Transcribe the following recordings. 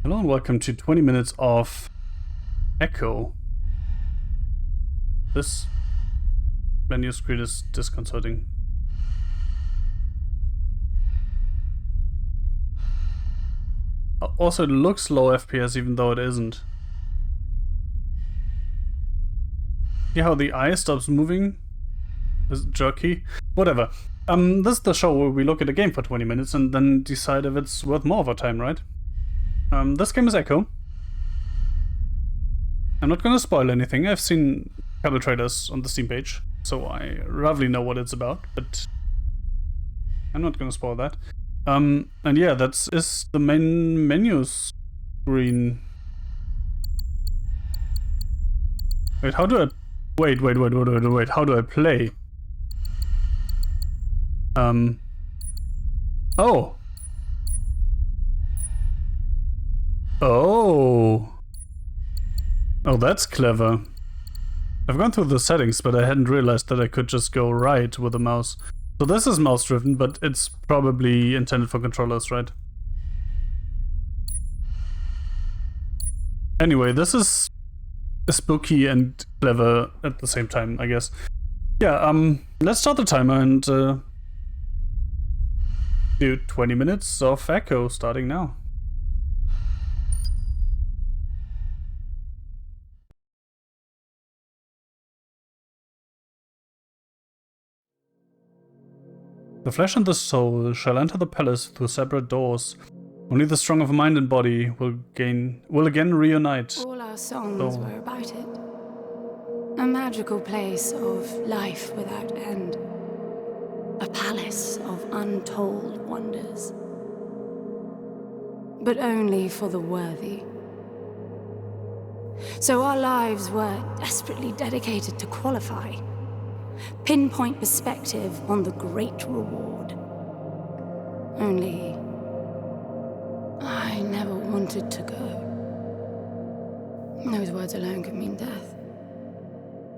Hello and welcome to 20 minutes of Echo. This menu screen is disconcerting. Also, it looks low FPS even though it isn't. See how the eye stops moving? Is it jerky? Whatever. This is the show where we look at a game for 20 minutes and then decide if it's worth more of our time, right? This game is Echo. I'm not gonna spoil anything. I've seen a couple trailers on the Steam page, so I roughly know what it's about, but I'm not gonna spoil that. And yeah, is the main menu screen. Wait, how do I... Wait, how do I play? Oh! Oh! Oh, that's clever. I've gone through the settings, but I hadn't realized that I could just go right with the mouse. So this is mouse driven, but it's probably intended for controllers, right? Anyway, this is spooky and clever at the same time, I guess. Yeah, let's start the timer and do 20 minutes of Echo starting now. The flesh and the soul shall enter the palace through separate doors. Only the strong of mind and body will again reunite. All our songs were about it. A magical place of life without end. A palace of untold wonders. But only for the worthy. So our lives were desperately dedicated to qualify. Pinpoint perspective on the great reward. Only I never wanted to go. Those words alone could mean death.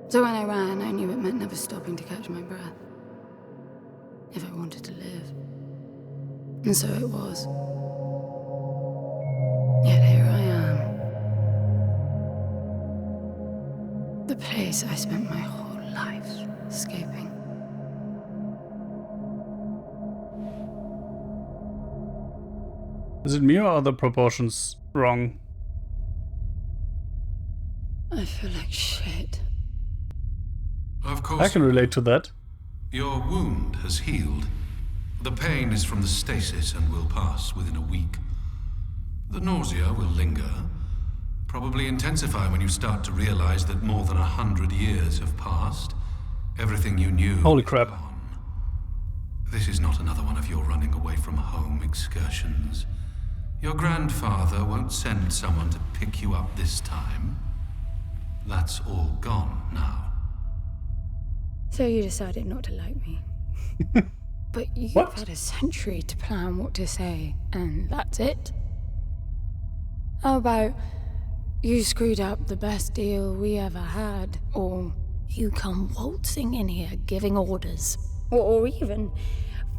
So when I ran, I knew it meant never stopping to catch my breath. If I wanted to live. And so it was. Yet here I am. The place I spent my whole life escaping. Is it me or are the proportions wrong? I feel like shit. Of course. I can relate to that. Your wound has healed. The pain is from the stasis and will pass within a week. The nausea will linger, probably intensify when you start to realize that more than 100 years have passed. Everything you knew. Holy crap. Gone. This is not another one of your running away from home excursions. Your grandfather won't send someone to pick you up this time. That's all gone now. So you decided not to like me. But you've had a century to plan what to say, and that's it? How about you screwed up the best deal we ever had, or you come waltzing in here giving orders, or even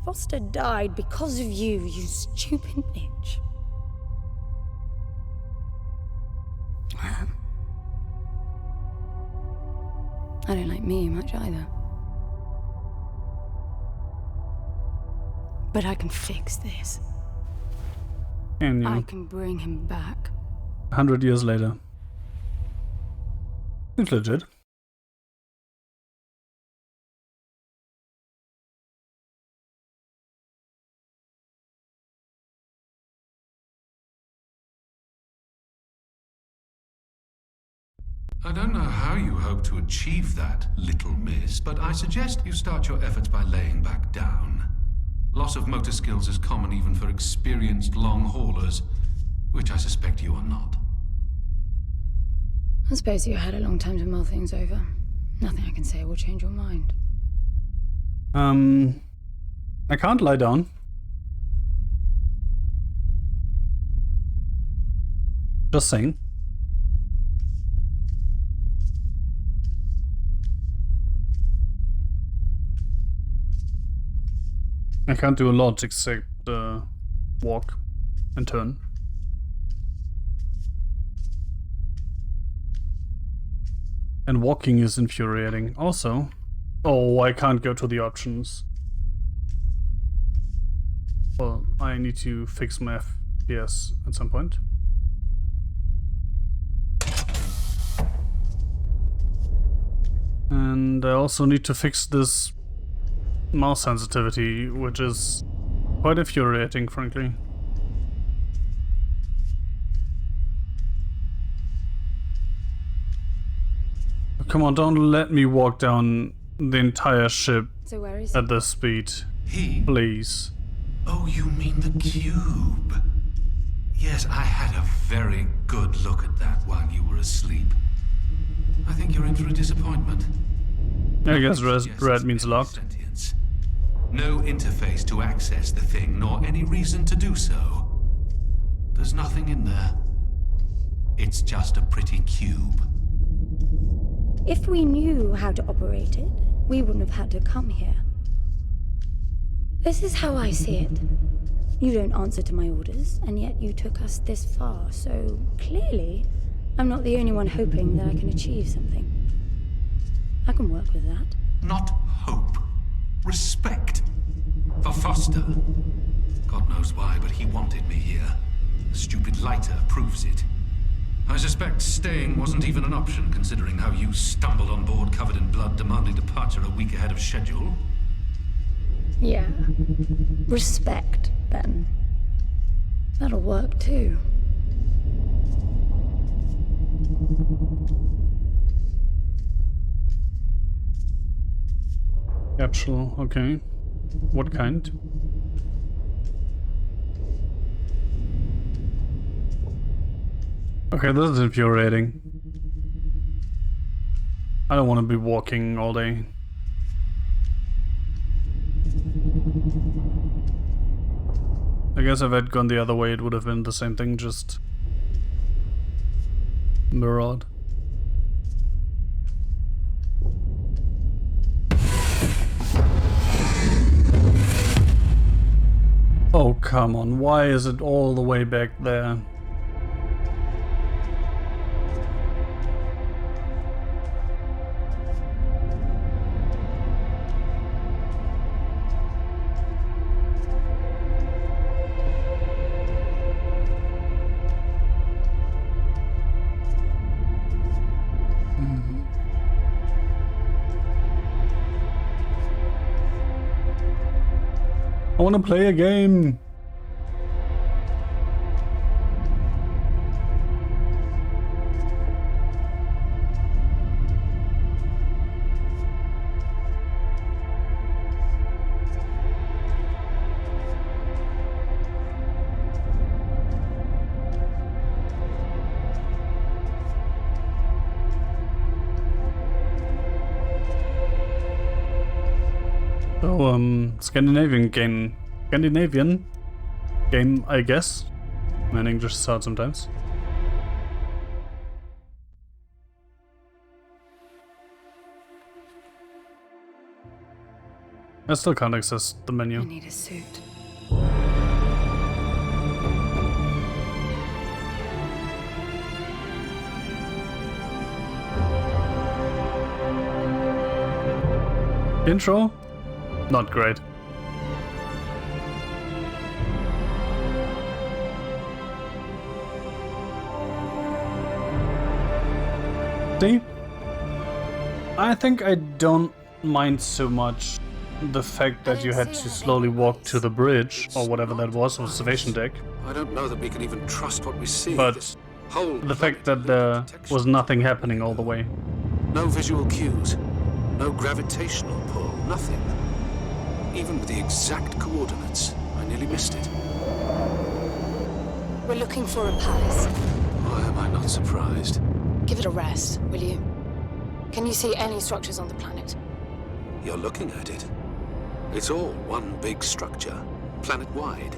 Foster died because of you, you stupid bitch. I don't like me much either. But I can fix this. And you know, I can bring him back. 100 years later. Seems legit. I don't know how you hope to achieve that, little miss, but I suggest you start your efforts by laying back down. Loss of motor skills is common even for experienced long haulers, which I suspect you are not. I suppose you had a long time to mull things over. Nothing I can say will change your mind. I can't lie down. Just saying. I can't do a lot except walk and turn. And walking is infuriating. Also, oh, I can't go to the options. Well, I need to fix my FPS at some point. And I also need to fix this mouse sensitivity, which is quite infuriating, frankly. Come on, don't let me walk down the entire ship So where is at this speed. He? Please. Oh, you mean the cube? Yes, I had a very good look at that while you were asleep. I think you're in for a disappointment. I guess red means locked. Sentience. No interface to access the thing, nor any reason to do so. There's nothing in there. It's just a pretty cube. If we knew how to operate it, we wouldn't have had to come here. This is how I see it. You don't answer to my orders, and yet you took us this far, so clearly I'm not the only one hoping that I can achieve something. I can work with that. Not hope. Respect. For Foster. God knows why, but he wanted me here. The stupid lighter proves it. I suspect staying wasn't even an option, considering how you stumbled on board covered in blood, demanding departure a week ahead of schedule. Yeah. Respect, then. That'll work, too. Capsule, okay. What kind? Okay, this is infuriating. I don't want to be walking all day. I guess if I'd gone the other way, it would have been the same thing, just mirrored. Oh, come on. Why is it all the way back there? I want to play a game. So, Scandinavian game, I guess. My English is hard sometimes. I still can't access the menu. I need a suit. Intro? Not great. See? I think I don't mind so much the fact that you had to slowly walk to the bridge, or whatever that was, observation deck. I don't know that we can even trust what we see. But This whole the fact that there was nothing happening all the way. no visual cues, no gravitational pull, nothing. Even with the exact coordinates, I nearly missed it. We're looking for a palace. Why am I not surprised? Give it a rest, will you? Can you see any structures on the planet? You're looking at it. It's all one big structure, planet-wide.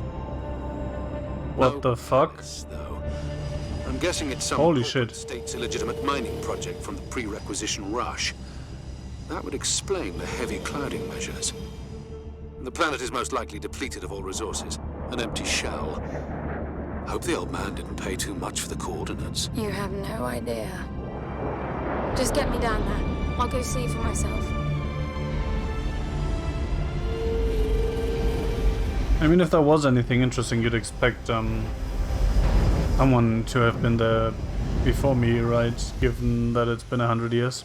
What No the fuck? palace, though. I'm guessing it's some Holy corporate shit. state's illegitimate mining project from the pre-requisition rush. That would explain the heavy clouding measures. The planet is most likely depleted of all resources. An empty shell. Hope the old man didn't pay too much for the coordinates. You have no idea. Just get me down there. I'll go see for myself. I mean, if there was anything interesting, you'd expect someone to have been there before me, right? Given that it's been 100 years.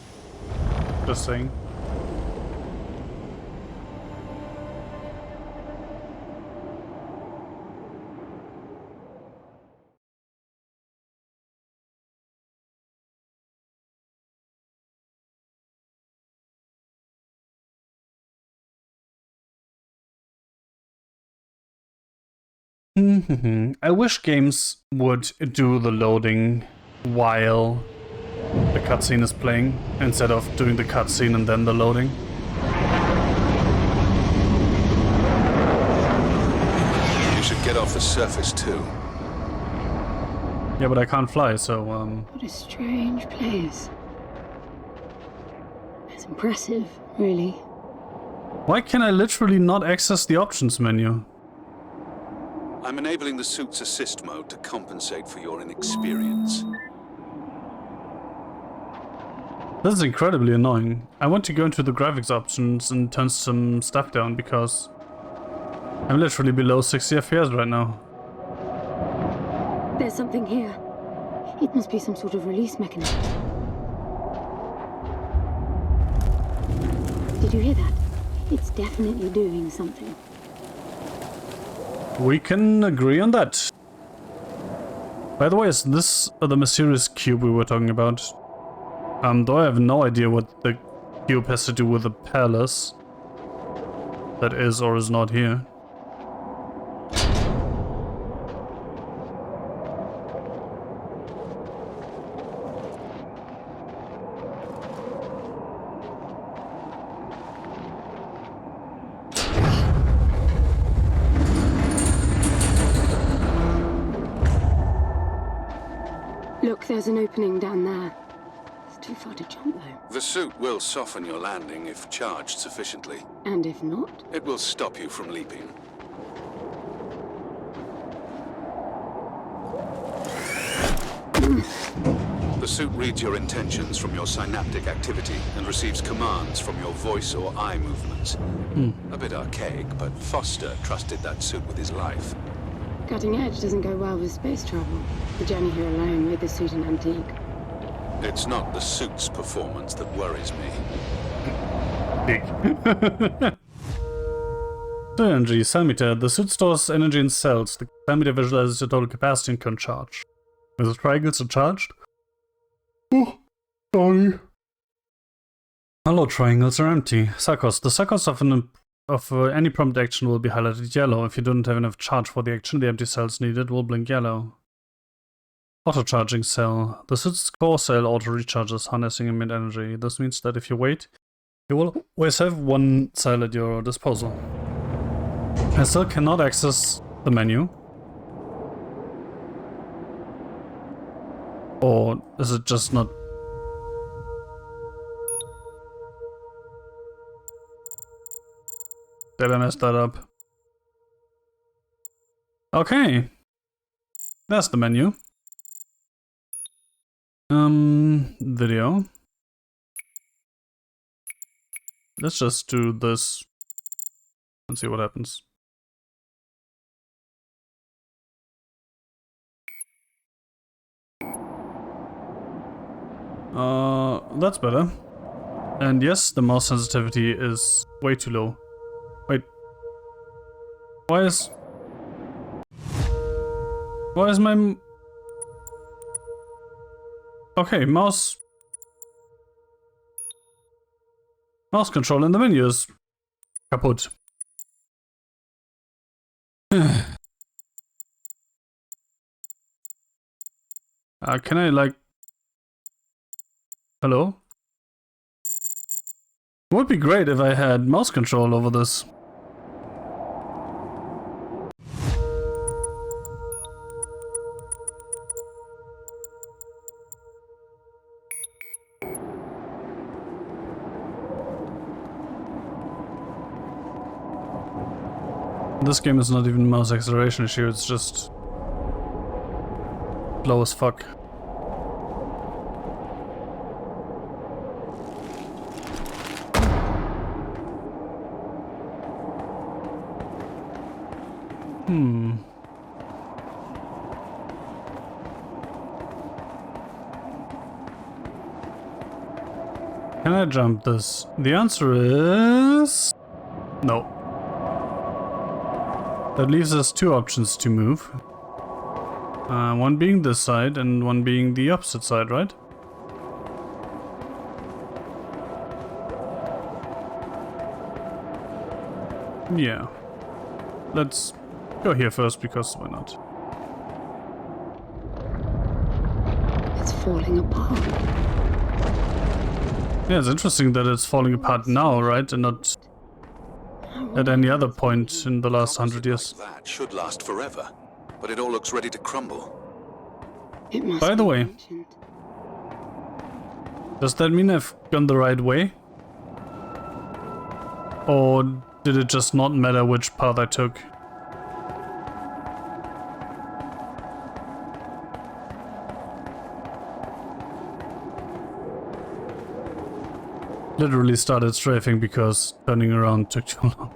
Just saying. I wish games would do the loading while the cutscene is playing, instead of doing the cutscene and then the loading. You should get off the surface too. Yeah, but I can't fly, so What a strange place. It's impressive, really. why can I literally not access the options menu? I'm enabling the suit's assist mode to compensate for your inexperience. This is incredibly annoying. I want to go into the graphics options and turn some stuff down because I'm literally below 60 FPS right now. There's something here. It must be some sort of release mechanism. Did you hear that? It's definitely doing something. We can agree on that. By the way, is this the mysterious cube we were talking about? Though I have no idea what the cube has to do with the palace that is or is not here. Look, there's an opening down there. It's too far to jump, though. The suit will soften your landing if charged sufficiently. And if not? It will stop you from leaping. The suit reads your intentions from your synaptic activity and receives commands from your voice or eye movements. A bit archaic, but Foster trusted that suit with his life. Cutting edge doesn't go well with space travel. The journey here alone made the suit an antique. It's not the suit's performance that worries me. Big. Energy, cell meter. The suit stores energy in cells. The cell meter visualizes your total capacity and can charge. When the triangles are charged. Oh, sorry. Hello, triangles are empty. Circles. The circles of any prompt action will be highlighted yellow. If you don't have enough charge for the action, the empty cells needed will blink yellow. Auto-charging cell. The suit's core cell auto-recharges, harnessing emit energy. This means that if you wait, you will always have one cell at your disposal. I still cannot access the menu. Or is it just not? Did I mess that up? Okay. That's the menu. Video. Let's just do this and see what happens. That's better. And yes, the mouse sensitivity is way too low. Wait. Why is my... Okay, mouse control in the menu is kaput. Can I, like... Hello? It would be great if I had mouse control over this. This game is not even mouse acceleration issue, it's just slow as fuck. Can I jump this? The answer is no. That leaves us two options to move. One being this side and one being the opposite side, right? Yeah. Let's go here first because why not? It's falling apart. Yeah, it's interesting that it's falling apart now, right? And not at any other point in the last 100 years. Like that should last forever, but it all looks ready to crumble. It must By the be way, ancient. does that mean I've gone the right way? Or did it just not matter which path I took? Literally started strafing because turning around took too long.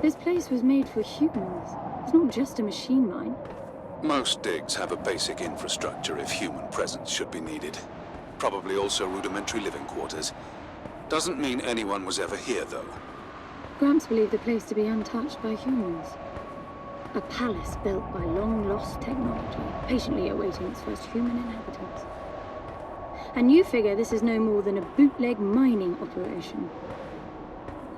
This place was made for humans. It's not just a machine mine. Most digs have a basic infrastructure if human presence should be needed. Probably also rudimentary living quarters. Doesn't mean anyone was ever here, though. Gramps believed the place to be untouched by humans. A palace built by long-lost technology, patiently awaiting its first human inhabitants. And you figure this is no more than a bootleg mining operation.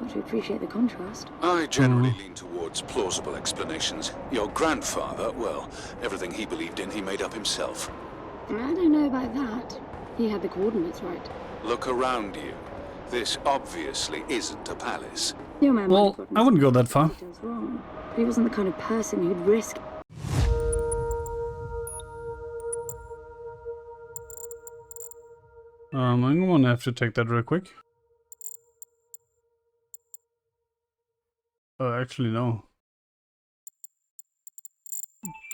Got to appreciate the contrast. I generally lean towards plausible explanations. Your grandfather, well, everything he believed in he made up himself. I don't know about that. He had the coordinates right. Look around you. This obviously isn't a palace. Your man Well, I wouldn't go that far. details wrong, but he wasn't the kind of person who'd risk. I'm gonna have to take that real quick. Actually no.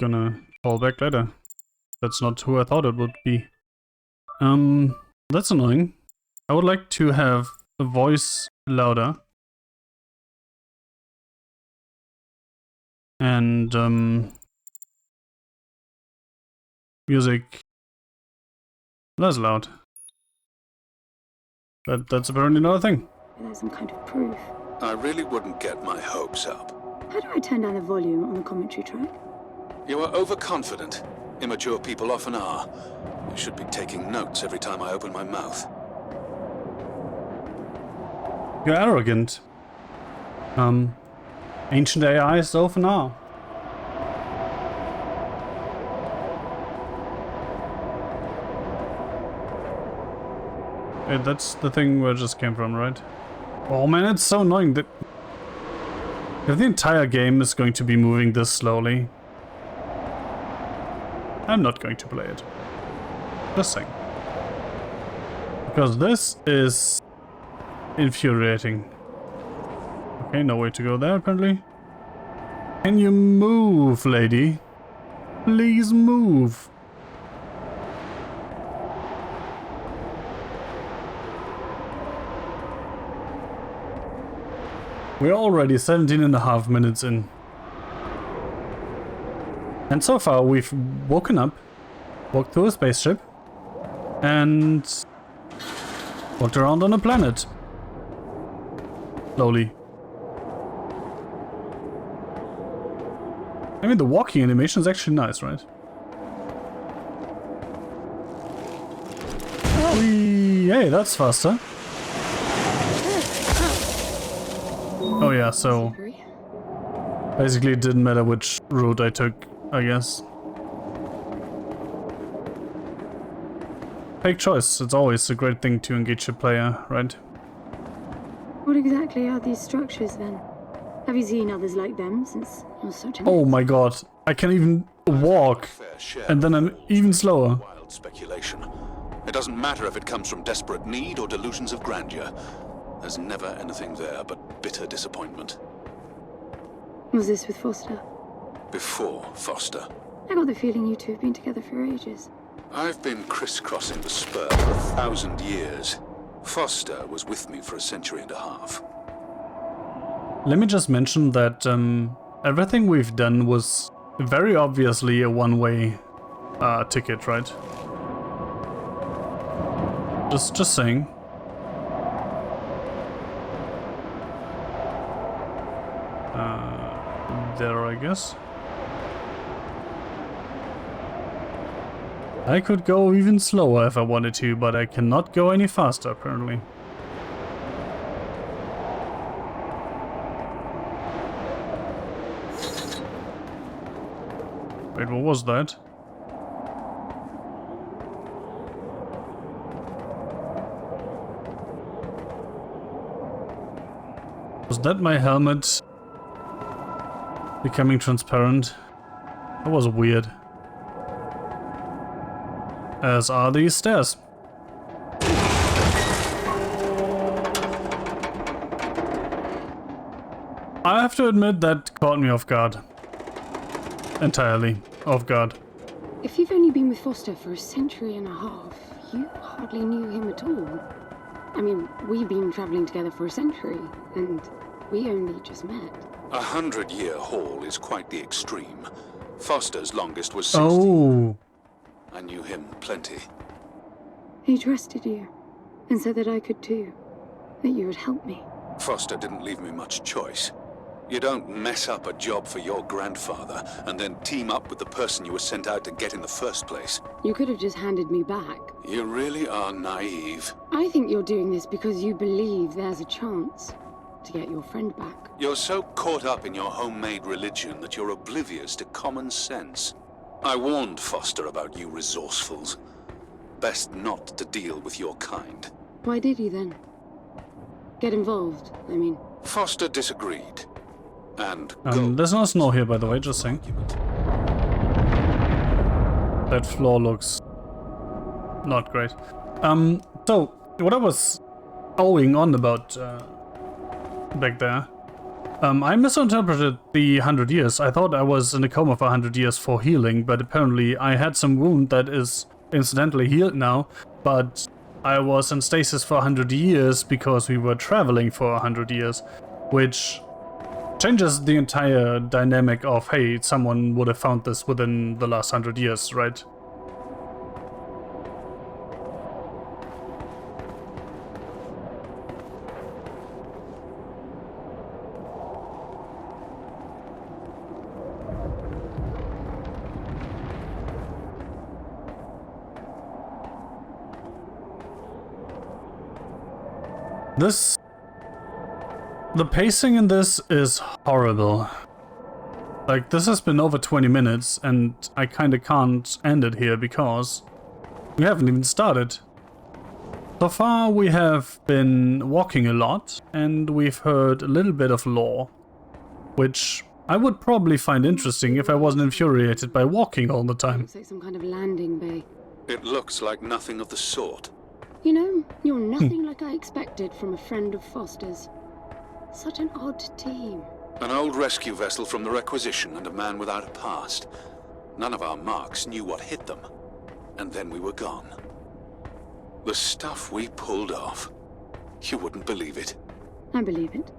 Gonna call back later. That's not who I thought it would be. That's annoying. I would like to have the voice louder. And, music less loud. But that's apparently not a thing. Without some kind of proof. I really wouldn't get my hopes up. How do I turn down the volume on the commentary track? You are overconfident. Immature people often are. You should be taking notes every time I open my mouth. You're arrogant. Ancient AIs often are. Yeah, that's the thing where it just came from, right? Oh man, it's so annoying that if the entire game is going to be moving this slowly, I'm not going to play it. Just saying. Because this is infuriating. Okay, no way to go there apparently. Can you move, lady? Please move. We're already 17.5 minutes in. And so far we've woken up, walked through a spaceship, and walked around on a planet. Slowly. I mean, the walking animation is actually nice, right? Whee! Hey, that's faster. Oh yeah, so basically it didn't matter which route I took, I guess. Fake choice, it's always a great thing to engage a player, right? What exactly are these structures then? Have you seen others like them since you're such a... Oh my god. I can even walk. And then I'm even slower. Wild speculation. It doesn't matter if it comes from desperate need or delusions of grandeur. There's never anything there but bitter disappointment. Was this with Foster? Before Foster. I got the feeling you two have been together for ages. I've been crisscrossing the spur for 1,000 years. Foster was with me for a century and a half. Let me just mention that everything we've done was very obviously a one-way ticket, right? Just saying. There, I guess. I could go even slower if I wanted to, but I cannot go any faster, apparently. Wait, what was that? Was that my helmet becoming transparent? That was weird. As are these stairs. I have to admit that caught me off guard. Entirely off guard. If you've only been with Foster for a century and a half, you hardly knew him at all. I mean, we've been traveling together for a century, and we only just met. 100-year haul is quite the extreme. Foster's longest was 60. Oh. I knew him plenty. He trusted you, and said that I could too. That you would help me. Foster didn't leave me much choice. You don't mess up a job for your grandfather and then team up with the person you were sent out to get in the first place. You could have just handed me back. You really are naive. I think you're doing this because you believe there's a chance to get your friend back. You're so caught up in your homemade religion that you're oblivious to common sense. I warned Foster about you resourcefuls. Best not to deal with your kind. Why did you then? Get involved, I mean. Foster disagreed. And there's no snow here, by the way, just saying. That floor looks not great. So, what I was owing on about back there, I misinterpreted the 100 years. I thought I was in a coma for 100 years for healing, but apparently I had some wound that is incidentally healed now, but I was in stasis for 100 years because we were traveling for 100 years, which changes the entire dynamic of, hey, someone would have found this within the last 100 years, right? The pacing in this is horrible. Like, this has been over 20 minutes, and I kinda can't end it here because we haven't even started. So far, we have been walking a lot, and we've heard a little bit of lore, which I would probably find interesting if I wasn't infuriated by walking all the time. Looks like some kind of landing bay. it looks like nothing of the sort. You know, you're nothing like I expected from a friend of Foster's. Such an odd team. An old rescue vessel from the Requisition and a man without a past. None of our marks knew what hit them. And then we were gone. The stuff we pulled off. You wouldn't believe it. I believe it.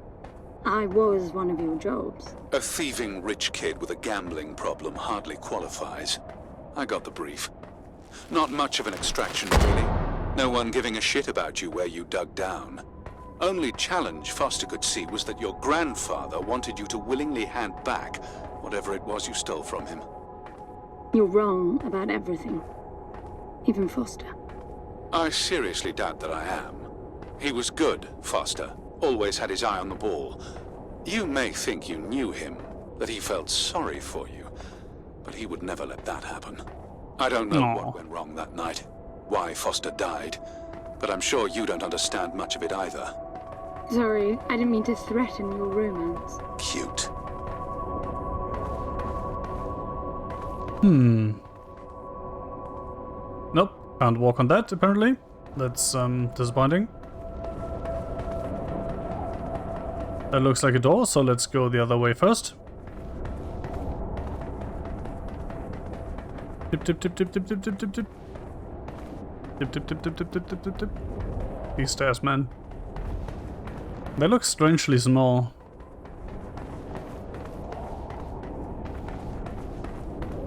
I was one of your jobs. A thieving rich kid with a gambling problem hardly qualifies. I got the brief. Not much of an extraction, really. No one giving a shit about you where you dug down. Only challenge Foster could see was that your grandfather wanted you to willingly hand back whatever it was you stole from him. You're wrong about everything. Even Foster. I seriously doubt that I am. He was good, Foster. Always had his eye on the ball. You may think you knew him, that he felt sorry for you, but he would never let that happen. I don't know what went wrong that night, why Foster died, but I'm sure you don't understand much of it either. Sorry, I didn't mean to threaten your romance. Cute. Nope, can't walk on that apparently. That's disappointing. That looks like a door, so let's go the other way first. Tip tip tip tip tip tip tip tip tip. Tip tip tip tip tip tip tip tip tip. These stairs, man. They look strangely small.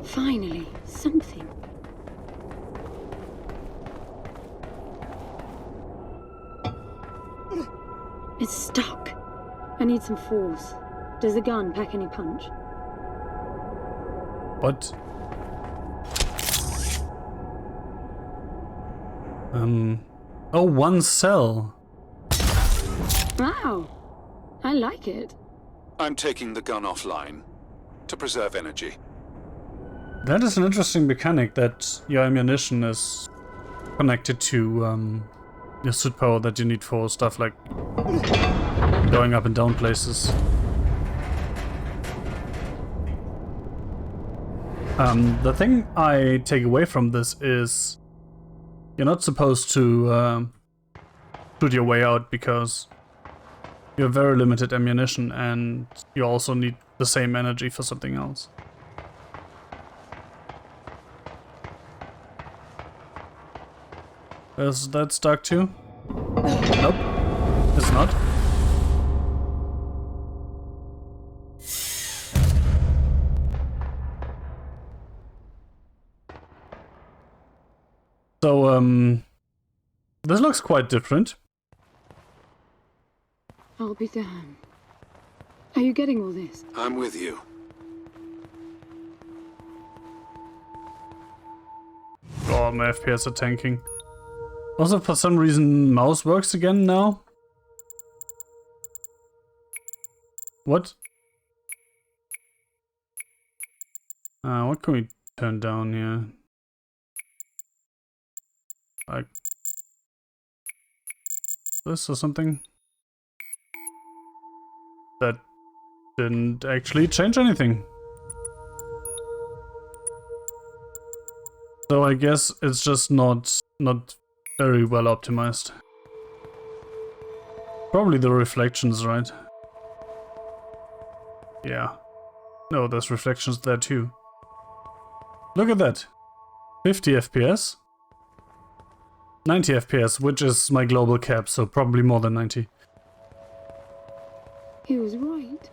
Finally, something. It's stuck. I need some force. Does the gun pack any punch? What? Oh, one cell. Wow, I like it. I'm taking the gun offline to preserve energy. That is an interesting mechanic, that your ammunition is connected to your suit power that you need for stuff like going up and down places. The thing I take away from this is you're not supposed to shoot your way out because you have very limited ammunition and you also need the same energy for something else. Is that stuck too? Nope, it's not. So, this looks quite different. I'll be damned. Are you getting all this? I'm with you. Oh, my FPS are tanking. Also, for some reason, mouse works again now. What? What can we turn down here? Like this or something? That didn't actually change anything. So I guess it's just not very well optimized. Probably the reflections, right? Yeah. No, there's reflections there too. Look at that. 50 FPS. 90 FPS, which is my global cap, so probably more than 90. He was right.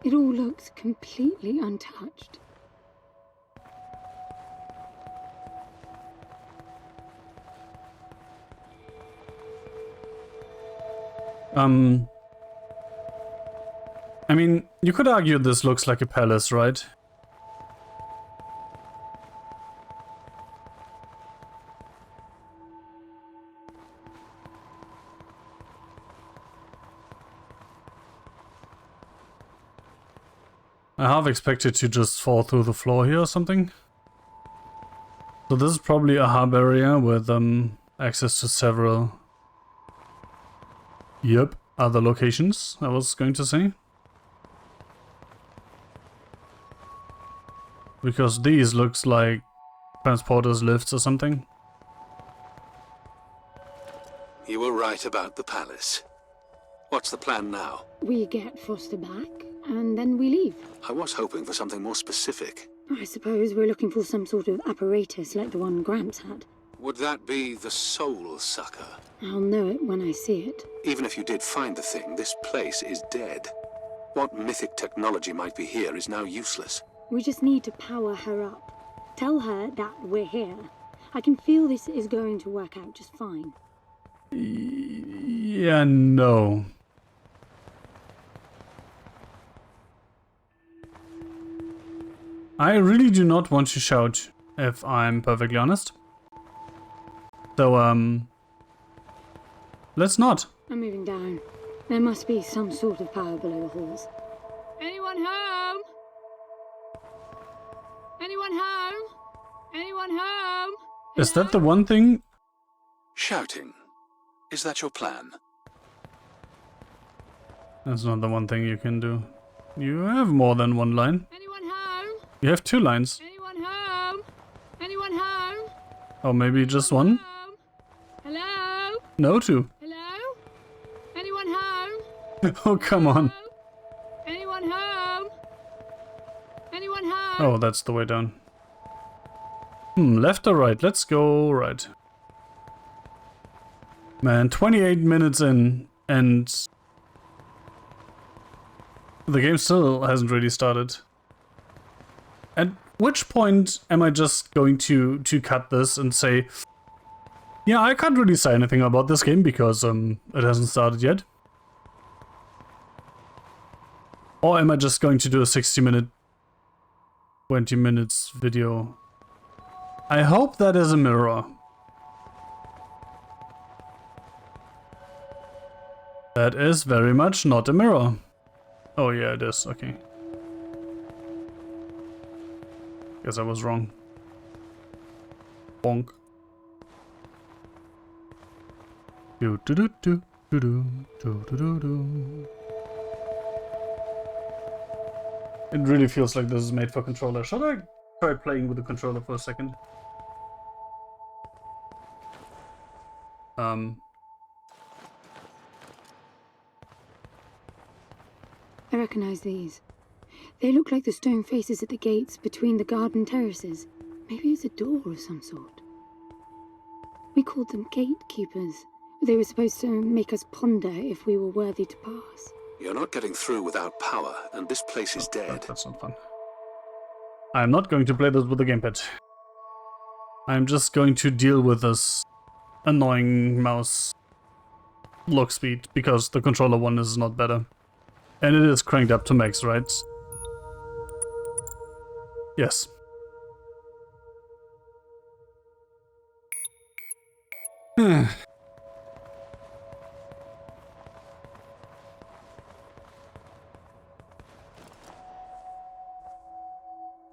It all looks completely untouched. I mean, you could argue this looks like a palace, right? I half expected to just fall through the floor here or something. So this is probably a hub area with access to several other locations, I was going to say. Because these looks like transporters, lifts or something. You were right about the palace. What's the plan now? We get Foster back, and then we leave. I was hoping for something more specific. I suppose we're looking for some sort of apparatus like the one Gramps had. Would that be the Soul Sucker? I'll know it when I see it. Even if you did find the thing, this place is dead. What mythic technology might be here is now useless. We just need to power her up. Tell her that we're here. I can feel this is going to work out just fine. Yeah, no. I really do not want to shout, if I'm perfectly honest. So, let's not. I'm moving down. There must be some sort of power below the halls. Anyone home? Anyone home? Anyone home? Is that the one thing? Shouting. Is that your plan? That's not the one thing you can do. You have more than one line. Anyone home? You have 2 lines. Anyone home? Anyone home? Or maybe just one? Home? Hello? No, 2. Hello? Anyone home? Oh, come on. Anyone home? Anyone home? Oh, that's the way down. Left or right? Let's go right. Man, 28 minutes in, and the game still hasn't really started. At which point am I just going to cut this and say, yeah, I can't really say anything about this game because it hasn't started yet? Or am I just going to do a 60-minute, 20 minutes video? I hope that is a mirror. That is very much not a mirror. Oh yeah, it is. Okay. Guess I was wrong. Bonk. Do do do do do do do do do. It really feels like this is made for controller. Should I try playing with the controller for a second? I recognize these. They look like the stone faces at the gates between the garden terraces. Maybe it's a door of some sort. We called them gatekeepers. They were supposed to make us ponder if we were worthy to pass. You're not getting through without power, and this place is dead. That's not fun. I'm not going to play this with the gamepad. I'm just going to deal with this annoying mouse lock speed, because the controller one is not better. And it is cranked up to max, right? Yes.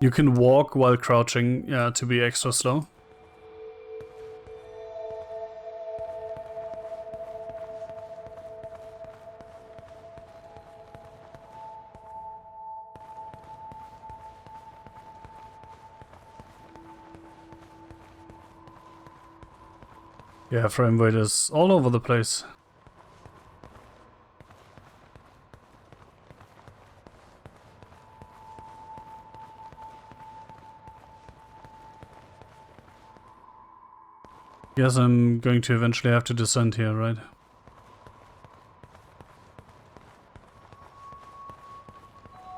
You can walk while crouching, yeah, to be extra slow. Yeah, frame rate is all over the place. Guess I'm going to eventually have to descend here, right?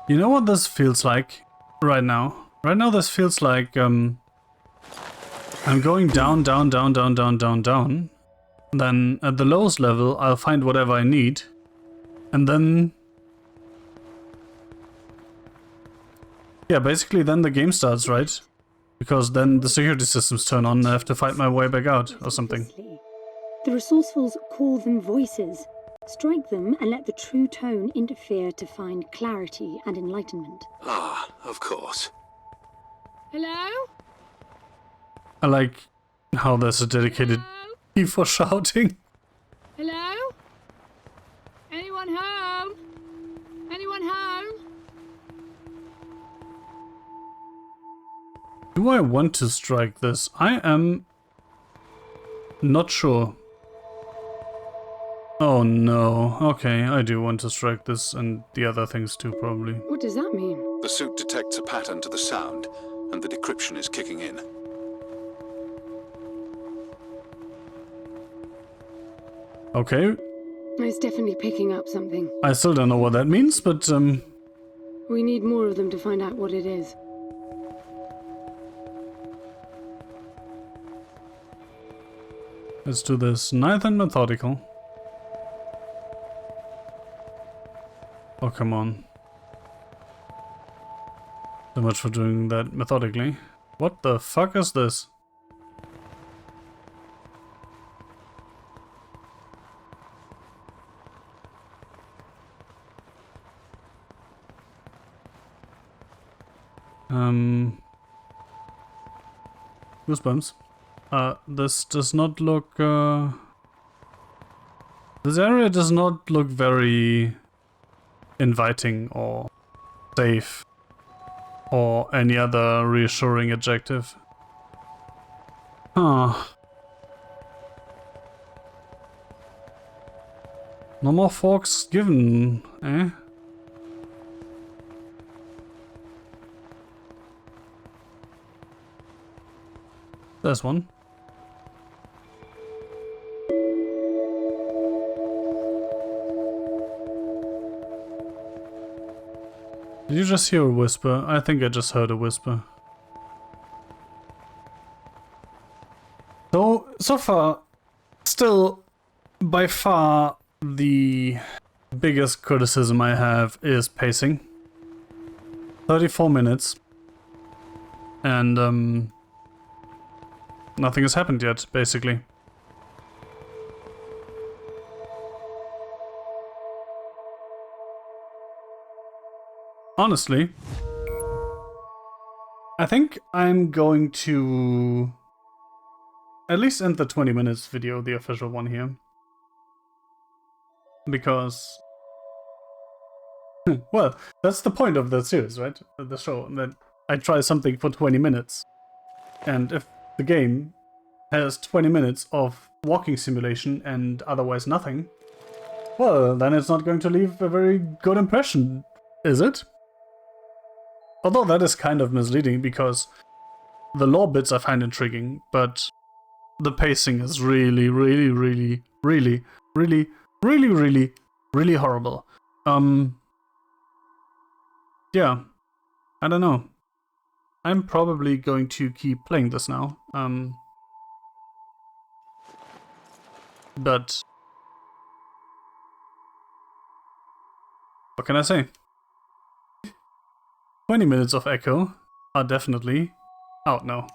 You know what this feels like right now? Right now this feels like I'm going down, down, down, down, down, down, down. Then at the lowest level I'll find whatever I need. And then... yeah, basically then the game starts, right? Because then the security systems turn on and I have to fight my way back out or something. The resourcefuls call them voices. Strike them and let the true tone interfere to find clarity and enlightenment. Ah, of course. Hello? I like how there's a dedicated key for shouting. Hello? Anyone home? Anyone home? Do I want to strike this? I am not sure. Oh no. Okay, I do want to strike this and the other things too, probably. What does that mean? The suit detects a pattern to the sound, and the decryption is kicking in. Okay. It's definitely picking up something. I still don't know what that means, but We need more of them to find out what it is. let's do this nice and methodical. Oh, come on. So much for doing that methodically. What the fuck is this? Goosebumps. This does not look, this area does not look very inviting or safe or any other reassuring adjective. Huh. No more forks given, eh? There's one. Did you just hear a whisper? I think I just heard a whisper. So far, still, by far, the biggest criticism I have is pacing. 34 minutes. And, nothing has happened yet, basically. Honestly, I think I'm going to at least end the 20 minutes video, the official one here. Because, well, that's the point of the series, right? The show, that I try something for 20 minutes. And if the game has 20 minutes of walking simulation and otherwise nothing, well, then it's not going to leave a very good impression, is it? Although that is kind of misleading, because the lore bits I find intriguing, but the pacing is really, really, really, really, really, really, really, really horrible. Yeah, I don't know. I'm probably going to keep playing this now. But what can I say? 20 minutes of Echo are definitely out now.